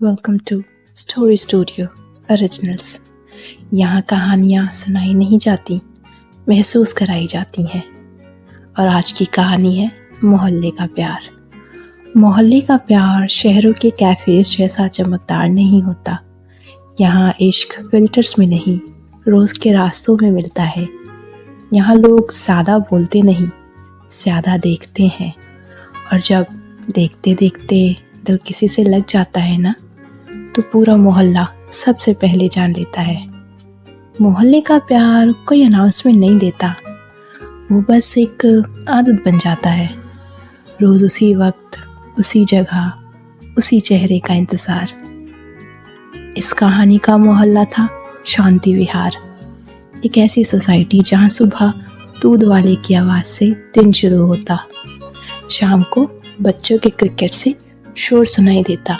Welcome to Story Studio Originals. यहाँ कहानियाँ सुनाई नहीं जाती, महसूस कराई जाती हैं। और आज की कहानी है मोहल्ले का प्यार। मोहल्ले का प्यार शहरों के कैफ़ेज़ जैसा चमकदार नहीं होता। यहाँ इश्क फिल्टर्स में नहीं, रोज़ के रास्तों में मिलता है। यहाँ लोग ज़्यादा बोलते नहीं, ज़्यादा देखते हैं। और जब देखते देखते दिल किसी से लग जाता है ना, तो पूरा मोहल्ला सबसे पहले जान लेता है। मोहल्ले का प्यार कोई अनाउंसमेंट नहीं देता, वो बस एक आदत बन जाता है। रोज़ उसी वक्त, उसी जगह, उसी चेहरे का इंतज़ार। इस कहानी का मोहल्ला था शांति विहार, एक ऐसी सोसाइटी जहाँ सुबह दूध वाले की आवाज़ से दिन शुरू होता, शाम को बच्चों के क्रिकेट से शोर सुनाई देता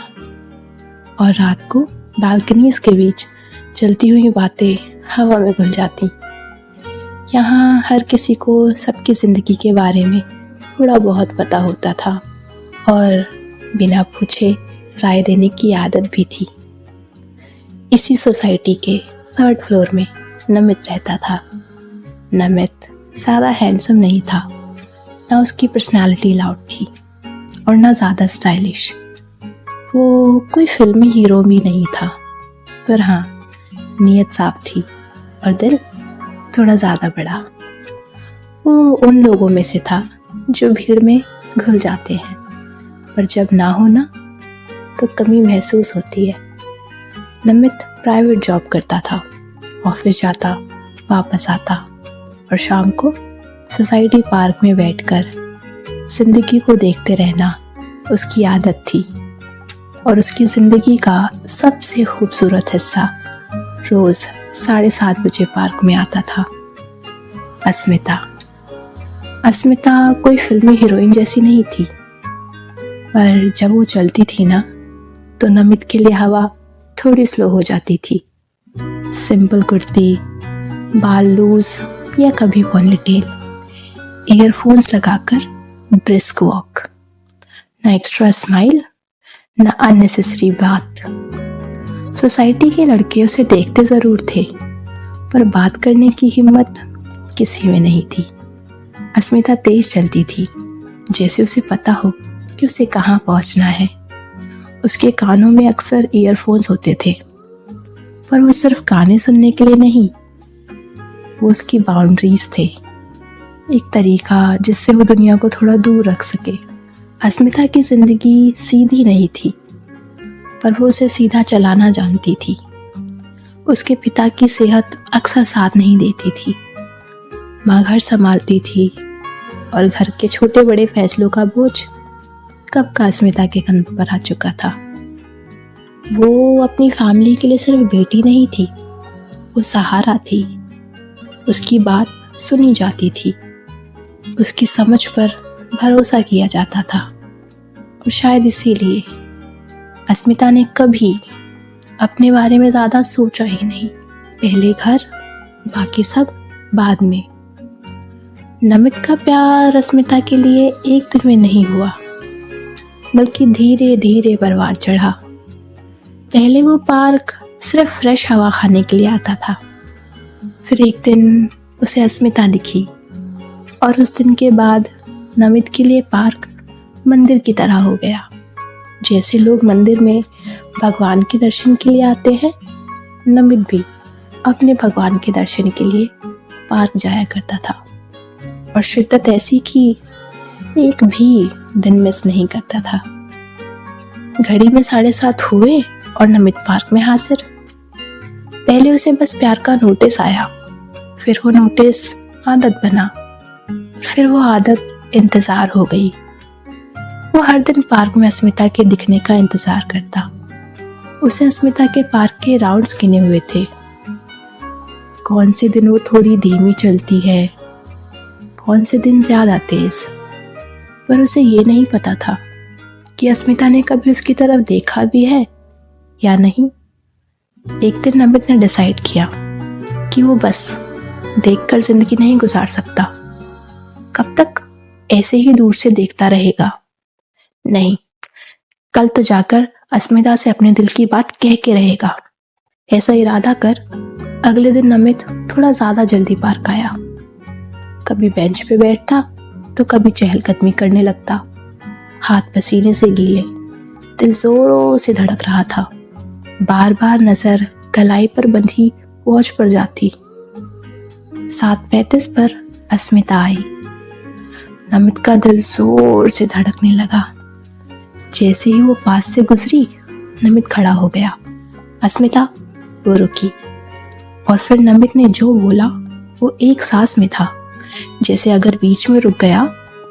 और रात को बालकनीज के बीच चलती हुई बातें हवा में घुल जाती। यहाँ हर किसी को सबकी ज़िंदगी के बारे में थोड़ा बहुत पता होता था और बिना पूछे राय देने की आदत भी थी। इसी सोसाइटी के 3rd फ्लोर में नमित रहता था। नमित ज़्यादा हैंडसम नहीं था, ना उसकी पर्सनालिटी लाउड थी और ना ज़्यादा स्टाइलिश। वो कोई फिल्मी हीरो भी नहीं था, पर हाँ, नीयत साफ थी और दिल थोड़ा ज़्यादा बड़ा। वो उन लोगों में से था जो भीड़ में घुल जाते हैं, पर जब ना हो ना तो कमी महसूस होती है। नमित प्राइवेट जॉब करता था, ऑफिस जाता, वापस आता और शाम को सोसाइटी पार्क में बैठकर जिंदगी को देखते रहना उसकी आदत थी। और उसकी ज़िंदगी का सबसे खूबसूरत हिस्सा रोज़ 7:30 बजे पार्क में आता था। अस्मिता कोई फिल्मी हीरोइन जैसी नहीं थी, पर जब वो चलती थी ना, तो नमित के लिए हवा थोड़ी स्लो हो जाती थी। सिंपल कुर्ती, बाल लूज या कभी पोनीटेल, ईयरफोन्स लगाकर ब्रिस्क वॉक, ना एक्स्ट्रा स्माइल, ना अननेसेसरी बात। सोसाइटी के लड़के उसे देखते ज़रूर थे, पर बात करने की हिम्मत किसी में नहीं थी। अस्मिता तेज चलती थी, जैसे उसे पता हो कि उसे कहाँ पहुँचना है। उसके कानों में अक्सर ईयरफोन्स होते थे, पर वो सिर्फ गाने सुनने के लिए नहीं, वो उसकी बाउंड्रीज थे, एक तरीका जिससे वो दुनिया को थोड़ा दूर रख सके। अस्मिता की ज़िंदगी सीधी नहीं थी, पर वो उसे सीधा चलाना जानती थी। उसके पिता की सेहत अक्सर साथ नहीं देती थी, माँ घर संभालती थी और घर के छोटे बड़े फैसलों का बोझ कब का अस्मिता के कंधों पर आ चुका था। वो अपनी फैमिली के लिए सिर्फ बेटी नहीं थी, वो सहारा थी। उसकी बात सुनी जाती थी, उसकी समझ पर भरोसा किया जाता था। और शायद इसीलिए अस्मिता ने कभी अपने बारे में ज़्यादा सोचा ही नहीं। पहले घर, बाकी सब बाद में। नमित का प्यार अस्मिता के लिए एक दिन में नहीं हुआ, बल्कि धीरे धीरे परवान चढ़ा। पहले वो पार्क सिर्फ फ्रेश हवा खाने के लिए आता था, फिर एक दिन उसे अस्मिता दिखी और उस दिन के बाद नमित के लिए पार्क मंदिर की तरह हो गया। जैसे लोग मंदिर में भगवान के दर्शन के लिए आते हैं, नमित भी अपने भगवान के दर्शन के लिए पार्क जाया करता था। और शिद्दत ऐसी कि एक भी दिन मिस नहीं करता था। घड़ी में 7:30 हुए और नमित पार्क में हाजिर। पहले उसे बस प्यार का नोटिस आया, फिर वो नोटिस आदत बना, फिर वो आदत इंतजार हो गई। वो हर दिन पार्क में अस्मिता के दिखने का इंतजार करता। उसे अस्मिता के पार्क के राउंड्स गिने हुए थे। कौन से दिन वो थोड़ी धीमी चलती है, कौन से दिन ज्यादा तेज। पर उसे ये नहीं पता था कि अस्मिता ने कभी उसकी तरफ देखा भी है या नहीं। एक दिन नमित ने डिसाइड किया कि वो बस देखकर जिंदगी नहीं गुजार सकता। कब तक ऐसे ही दूर से देखता रहेगा? नहीं, कल तो जाकर अस्मिता से अपने दिल की बात कह के रहेगा। ऐसा इरादा कर अगले दिन नमित थोड़ा ज्यादा जल्दी पार्क आया। कभी बेंच पे बैठता तो कभी चहलकदमी करने लगता। हाथ पसीने से गीले, दिल जोरों से धड़क रहा था। बार बार नजर कलाई पर बंधी वॉच पर जाती। 7:35 पर अस्मिता आई। नमित का दिल जोर से धड़कने लगा। जैसे ही वो पास से गुजरी, नमित खड़ा हो गया। अस्मिता, वो रुकी। और फिर नमित ने जो बोला वो एक सांस में था, जैसे अगर बीच में रुक गया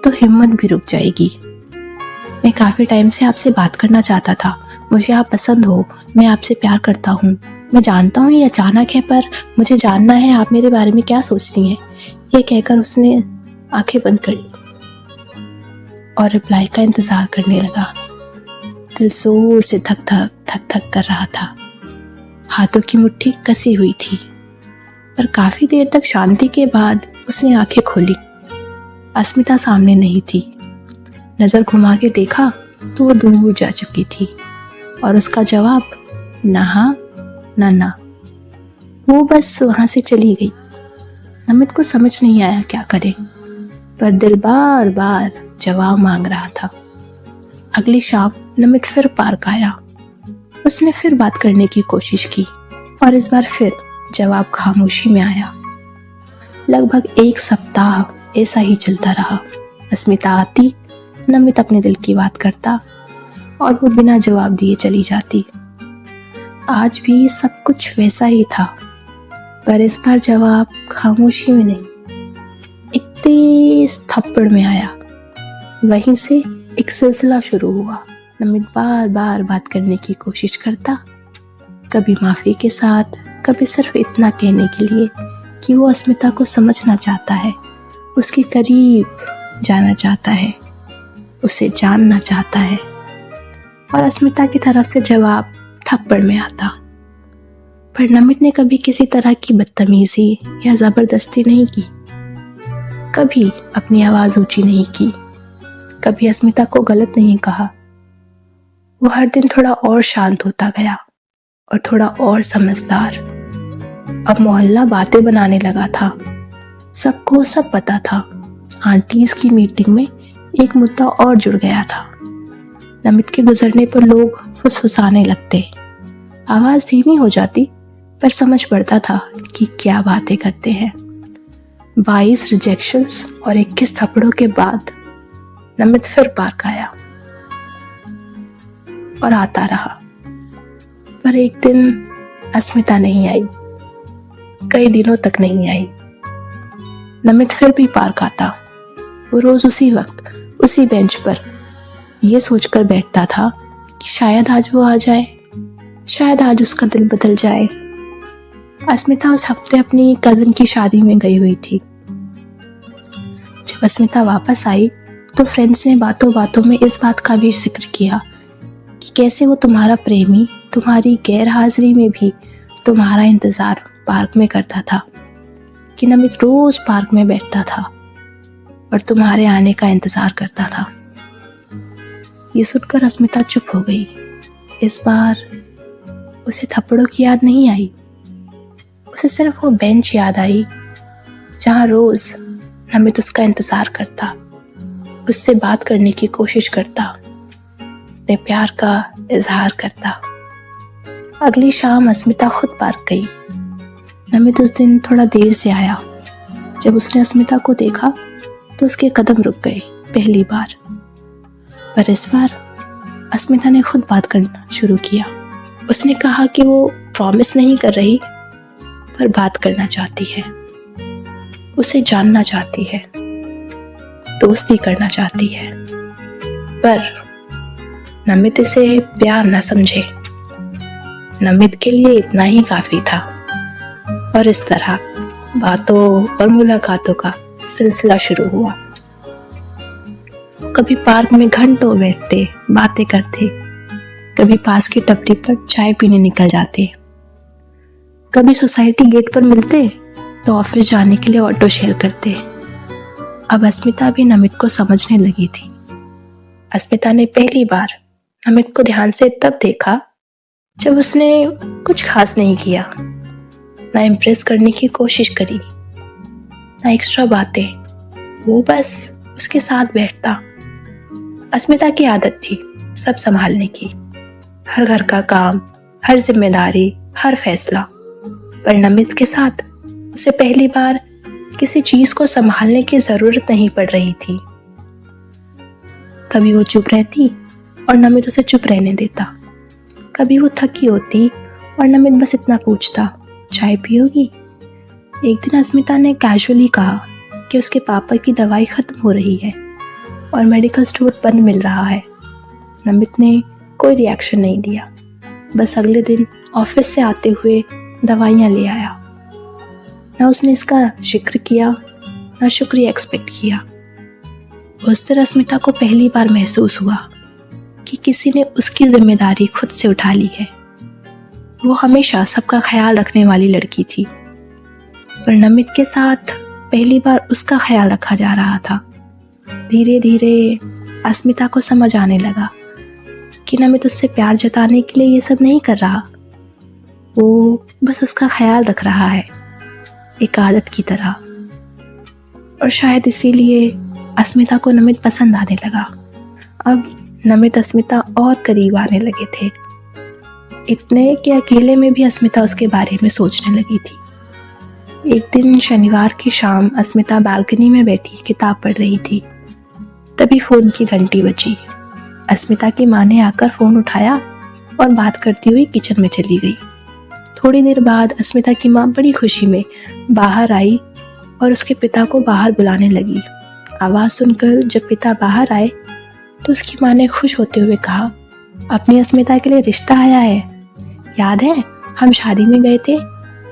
तो हिम्मत भी रुक जाएगी। मैं काफी टाइम से आपसे बात करना चाहता था। मुझे आप पसंद हो, मैं आपसे प्यार करता हूँ। मैं जानता हूँ ये अचानक है, पर मुझे जानना है आप मेरे बारे में क्या सोचती हैं। ये कहकर उसने आंखें बंद कर ली और रिप्लाई का इंतजार करने लगा। दिल जोर से धक धक कर रहा था। हाथों की मुट्ठी कसी हुई थी, पर काफी देर तक शांति के बाद उसने आंखें खोली। अस्मिता सामने नहीं थी। नजर घुमा के देखा तो वो दूर जा चुकी थी और उसका जवाब ना हाँ ना। वो बस वहां से चली गई। नमित को समझ नहीं आया क्या करे, पर दिल बार बार जवाब मांग रहा था। अगली शाम नमित फिर पार्क आया। उसने फिर बात करने की कोशिश की और इस बार फिर जवाब खामोशी में आया। लगभग 1 सप्ताह ऐसा ही चलता रहा। अस्मिता आती, नमित अपने दिल की बात करता और वो बिना जवाब दिए चली जाती। आज भी सब कुछ वैसा ही था, पर इस बार जवाब खामोशी में नहीं, एक तेज थप्पड़ में आया। वहीं से एक सिलसिला शुरू हुआ। नमित बार बार बात करने की कोशिश करता, कभी माफी के साथ, कभी सिर्फ इतना कहने के लिए कि वो अस्मिता को समझना चाहता है, उसके करीब जाना चाहता है, उसे जानना चाहता है। और अस्मिता की तरफ से जवाब थप्पड़ में आता। पर नमित ने कभी किसी तरह की बदतमीजी या जबरदस्ती नहीं की, कभी अपनी आवाज ऊंची नहीं की, कभी अस्मिता को गलत नहीं कहा। वो हर दिन थोड़ा और शांत होता गया और थोड़ा और समझदार। अब मोहल्ला बातें बनाने लगा था। सबको सब पता था। आंटीज की मीटिंग में एक मुद्दा और जुड़ गया था। नमित के गुजरने पर लोग फुसफुसाने लगते। आवाज धीमी हो जाती, पर समझ पड़ता था कि क्या बातें करते हैं। 22 रिजेक्शंस और 21 थप्पड़ों के बाद नमित फिर पार्क आया और आता रहा। पर एक दिन अस्मिता नहीं आई, कई दिनों तक नहीं आई। नमित फिर भी पार्क आता। वो रोज उसी वक्त उसी बेंच पर ये सोचकर बैठता था कि शायद आज वो आ जाए, शायद आज उसका दिल बदल जाए। अस्मिता उस हफ्ते अपनी कजिन की शादी में गई हुई थी। जब अस्मिता वापस आई तो फ्रेंड्स ने बातों बातों में इस बात का भी जिक्र किया कि कैसे वो तुम्हारा प्रेमी तुम्हारी गैर हाजिरी में भी तुम्हारा इंतजार पार्क में करता था, कि नमित रोज पार्क में बैठता था और तुम्हारे आने का इंतजार करता था। ये सुनकर अस्मिता चुप हो गई। इस बार उसे थप्पड़ों की याद नहीं आई, उसे सिर्फ वो बेंच याद आई जहां रोज नमित उसका इंतजार करता, उससे बात करने की कोशिश करता, अपने प्यार का इजहार करता। अगली शाम अस्मिता खुद पार्क गई। नमित उस दिन थोड़ा देर से आया। जब उसने अस्मिता को देखा तो उसके कदम रुक गए पहली बार। पर इस बार अस्मिता ने खुद बात करना शुरू किया। उसने कहा कि वो प्रॉमिस नहीं कर रही, पर बात करना चाहती है, उसे जानना चाहती है, दोस्ती करना चाहती है। पर नमित इसे प्यार न समझे। नमित के लिए इतना ही काफी था। और इस तरह बातों और मुलाकातों का सिलसिला शुरू हुआ। कभी पार्क में घंटों बैठते, बातें करते, कभी पास की टपरी पर चाय पीने निकल जाते, कभी सोसाइटी गेट पर मिलते तो ऑफिस जाने के लिए ऑटो शेयर करते। अब अस्मिता भी नमित को समझने लगी थी। अस्मिता ने पहली बार नमित को ध्यान से तब देखा जब उसने कुछ खास नहीं किया, ना इम्प्रेस करने की कोशिश करी, ना एक्स्ट्रा बातें। वो बस उसके साथ बैठता। अस्मिता की आदत थी सब संभालने की, हर घर का काम, हर जिम्मेदारी, हर फैसला। पर नमित के साथ उसे पहली बार किसी चीज को संभालने की जरूरत नहीं पड़ रही थी। कभी वो चुप रहती और नमित उसे चुप रहने देता। कभी वो थकी होती और नमित बस इतना पूछता, चाय पियोगी? एक दिन अस्मिता ने कैजुअली कहा कि उसके पापा की दवाई खत्म हो रही है और मेडिकल स्टोर बंद मिल रहा है। नमित ने कोई रिएक्शन नहीं दिया, बस अगले दिन ऑफिस से आते हुए दवाइयाँ ले आया। ना उसने इसका जिक्र किया, ना शुक्रिया एक्सपेक्ट किया। उस दिन अस्मिता को पहली बार महसूस हुआ कि किसी ने उसकी जिम्मेदारी खुद से उठा ली है। वो हमेशा सबका ख्याल रखने वाली लड़की थी, पर नमित के साथ पहली बार उसका ख्याल रखा जा रहा था। धीरे धीरे अस्मिता को समझ आने लगा कि नमित उससे प्यार जताने के लिए ये सब नहीं कर रहा, वो बस उसका ख्याल रख रहा है, एक आदत की तरह। और शायद इसीलिए अस्मिता को नमित पसंद आने लगा। अब नमित अस्मिता और करीब आने लगे थे, इतने कि अकेले में भी अस्मिता उसके बारे में सोचने लगी थी। एक दिन शनिवार की शाम अस्मिता बालकनी में बैठी किताब पढ़ रही थी। तभी फोन की घंटी बजी। अस्मिता की माँ ने आकर फोन उठाया और बात करती हुई किचन में चली गई। थोड़ी देर बाद अस्मिता की माँ बड़ी खुशी में बाहर आई और उसके पिता को बाहर बुलाने लगी। आवाज़ सुनकर जब पिता बाहर आए तो उसकी माँ ने खुश होते हुए कहा, अपनी अस्मिता के लिए रिश्ता आया है। याद है हम शादी में गए थे,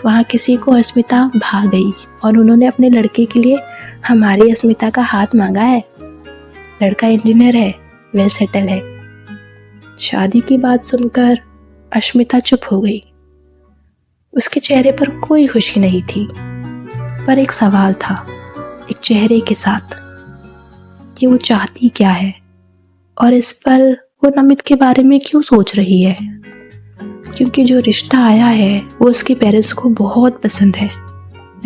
वहाँ किसी को अस्मिता भाग गई और उन्होंने अपने लड़के के लिए हमारी अस्मिता का हाथ मांगा है। लड़का इंजीनियर है, वेल सेटल है। शादी की बात सुनकर अस्मिता चुप हो गई। उसके चेहरे पर कोई खुशी नहीं थी, पर एक सवाल था, एक चेहरे के साथ, कि वो चाहती क्या है और इस पल वो नमित के बारे में क्यों सोच रही है। क्योंकि जो रिश्ता आया है वो उसके पेरेंट्स को बहुत पसंद है।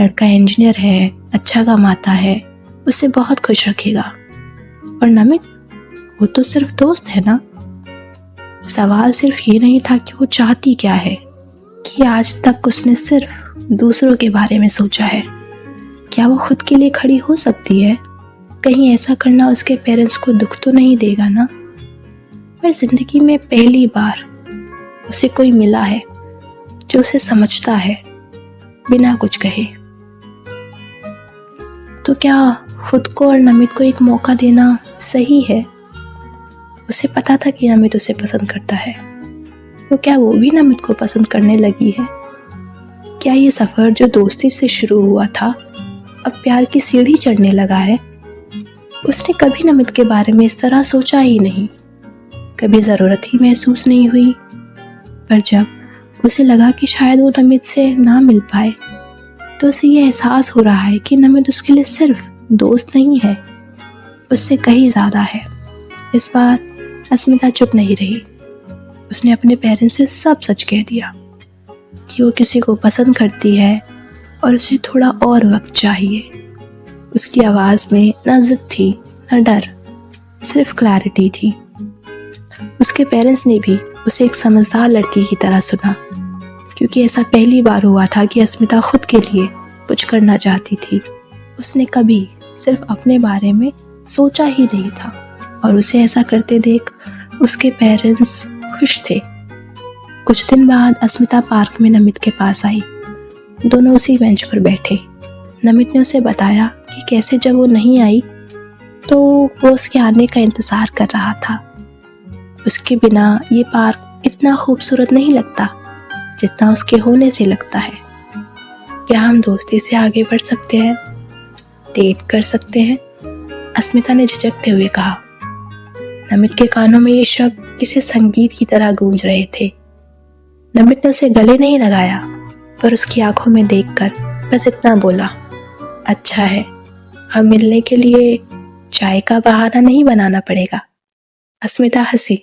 लड़का इंजीनियर है, अच्छा कमाता है, उसे बहुत खुश रखेगा। और नमित, वो तो सिर्फ दोस्त है ना। सवाल सिर्फ ये नहीं था कि वो चाहती क्या है, कि आज तक उसने सिर्फ दूसरों के बारे में सोचा है। क्या वो खुद के लिए खड़ी हो सकती है? कहीं ऐसा करना उसके पेरेंट्स को दुख तो नहीं देगा ना। पर जिंदगी में पहली बार उसे कोई मिला है जो उसे समझता है बिना कुछ कहे। तो क्या खुद को और नमित को एक मौका देना सही है? उसे पता था कि नमित उसे पसंद करता है, तो क्या वो भी नमित को पसंद करने लगी है? क्या ये सफर जो दोस्ती से शुरू हुआ था अब प्यार की सीढ़ी चढ़ने लगा है? उसने कभी नमित के बारे में इस तरह सोचा ही नहीं, कभी जरूरत ही महसूस नहीं हुई। पर जब उसे लगा कि शायद वो नमित से ना मिल पाए, तो उसे ये एहसास हो रहा है कि नमित उसके लिए सिर्फ दोस्त नहीं है, उससे कहीं ज्यादा है। इस बार अस्मिता चुप नहीं रही। उसने अपने पेरेंट्स से सब सच कह दिया कि वो किसी को पसंद करती है और उसे थोड़ा और वक्त चाहिए। उसकी आवाज में न जिद थी न डर, सिर्फ क्लैरिटी थी। उसके पेरेंट्स ने भी उसे एक समझदार लड़की की तरह सुना, क्योंकि ऐसा पहली बार हुआ था कि अस्मिता खुद के लिए कुछ करना चाहती थी। उसने कभी सिर्फ अपने बारे में सोचा ही नहीं था, और उसे ऐसा करते देख उसके पेरेंट्स खुश थे। कुछ दिन बाद अस्मिता पार्क में नमित के पास आई। दोनों उसी बेंच पर बैठे। नमित ने उसे बताया कि कैसे जब वो नहीं आई तो वो उसके आने का इंतजार कर रहा था। उसके बिना ये पार्क इतना खूबसूरत नहीं लगता जितना उसके होने से लगता है। क्या हम दोस्ती से आगे बढ़ सकते हैं, डेट कर सकते हैं? अस्मिता ने झिझकते हुए कहा। नमित के कानों में ये शब्द किसी संगीत की तरह गूंज रहे थे। नमित ने उसे गले नहीं लगाया, पर उसकी आंखों में देखकर बस इतना बोला, अच्छा है, हम मिलने के लिए चाय का बहाना नहीं बनाना पड़ेगा। अस्मिता हंसी।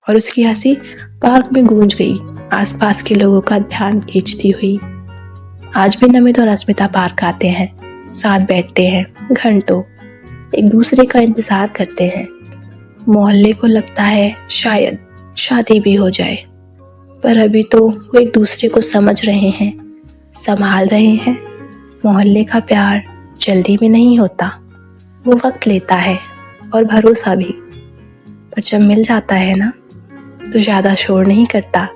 और उसकी हंसी पार्क में गूंज गई, आसपास के लोगों का ध्यान खींचती हुई। आज भी नमित और अस्मिता पार्क आते हैं, साथ बैठते हैं घंटों, एक दूसरे का इंतजार करते हैं। मोहल्ले को लगता है शायद शादी भी हो जाए, पर अभी तो वो एक दूसरे को समझ रहे हैं, संभाल रहे हैं। मोहल्ले का प्यार जल्दी में नहीं होता, वो वक्त लेता है और भरोसा भी। पर जब मिल जाता है ना, तो ज़्यादा शोर नहीं करता,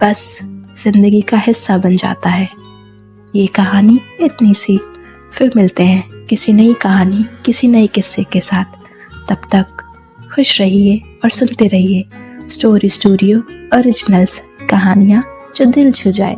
बस जिंदगी का हिस्सा बन जाता है। ये कहानी इतनी सी। फिर मिलते हैं किसी नई कहानी, किसी नए किस्से के साथ। तब तक खुश रहिए और सुनते रहिए स्टोरी स्टूडियो ओरिजिनल्स, कहानियाँ जो दिल छू जाए।